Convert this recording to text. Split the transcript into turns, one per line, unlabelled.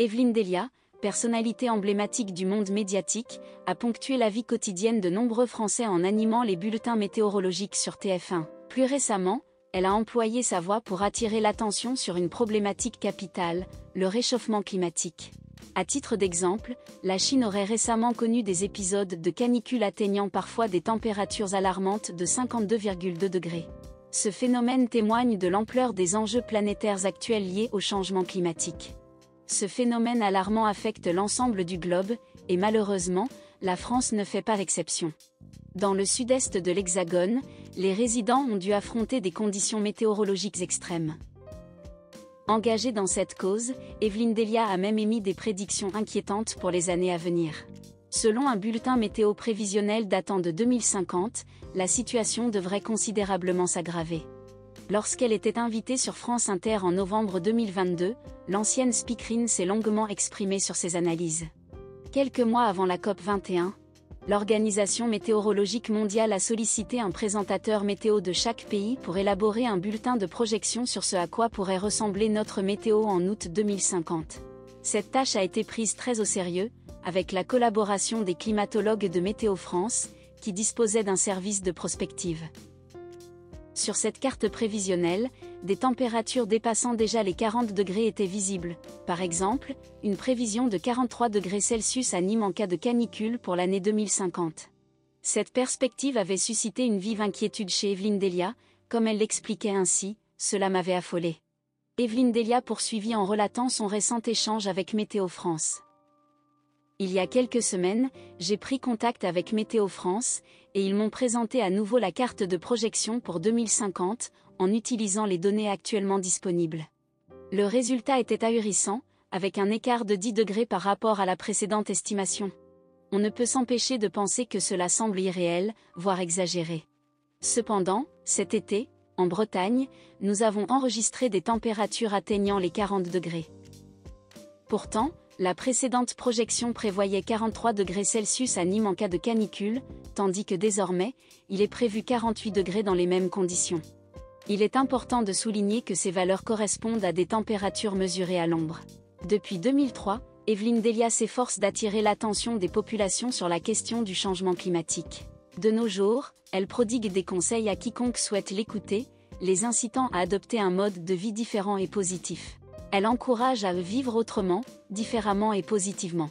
Evelyne Delia, personnalité emblématique du monde médiatique, a ponctué la vie quotidienne de nombreux Français en animant les bulletins météorologiques sur TF1. Plus récemment, elle a employé sa voix pour attirer l'attention sur une problématique capitale, le réchauffement climatique. À titre d'exemple, la Chine aurait récemment connu des épisodes de canicule atteignant parfois des températures alarmantes de 52,2 degrés. Ce phénomène témoigne de l'ampleur des enjeux planétaires actuels liés au changement climatique. Ce phénomène alarmant affecte l'ensemble du globe, et malheureusement, la France ne fait pas l'exception. Dans le sud-est de l'Hexagone, les résidents ont dû affronter des conditions météorologiques extrêmes. Engagée dans cette cause, Evelyne Delia a même émis des prédictions inquiétantes pour les années à venir. Selon un bulletin météo prévisionnel datant de 2050, la situation devrait considérablement s'aggraver. Lorsqu'elle était invitée sur France Inter en novembre 2022, l'ancienne speakerine s'est longuement exprimée sur ses analyses. Quelques mois avant la COP21, l'Organisation météorologique mondiale a sollicité un présentateur météo de chaque pays pour élaborer un bulletin de projection sur ce à quoi pourrait ressembler notre météo en août 2050. Cette tâche a été prise très au sérieux, avec la collaboration des climatologues de Météo France, qui disposaient d'un service de prospective. Sur cette carte prévisionnelle, des températures dépassant déjà les 40 degrés étaient visibles. Par exemple, une prévision de 43 degrés Celsius à Nîmes en cas de canicule pour l'année 2050. Cette perspective avait suscité une vive inquiétude chez Evelyne Delia, comme elle l'expliquait ainsi, « Cela m'avait affolée ». Evelyne Delia poursuivit en relatant son récent échange avec Météo France. Il y a quelques semaines, j'ai pris contact avec Météo France, et ils m'ont présenté à nouveau la carte de projection pour 2050, en utilisant les données actuellement disponibles. Le résultat était ahurissant, avec un écart de 10 degrés par rapport à la précédente estimation. On ne peut s'empêcher de penser que cela semble irréel, voire exagéré. Cependant, cet été, en Bretagne, nous avons enregistré des températures atteignant les 40 degrés. Pourtant, la précédente projection prévoyait 43 degrés Celsius à Nîmes en cas de canicule, tandis que désormais, il est prévu 48 degrés dans les mêmes conditions. Il est important de souligner que ces valeurs correspondent à des températures mesurées à l'ombre. Depuis 2003, Evelyne Delia s'efforce d'attirer l'attention des populations sur la question du changement climatique. De nos jours, elle prodigue des conseils à quiconque souhaite l'écouter, les incitant à adopter un mode de vie différent et positif. Elle encourage à vivre autrement, différemment et positivement.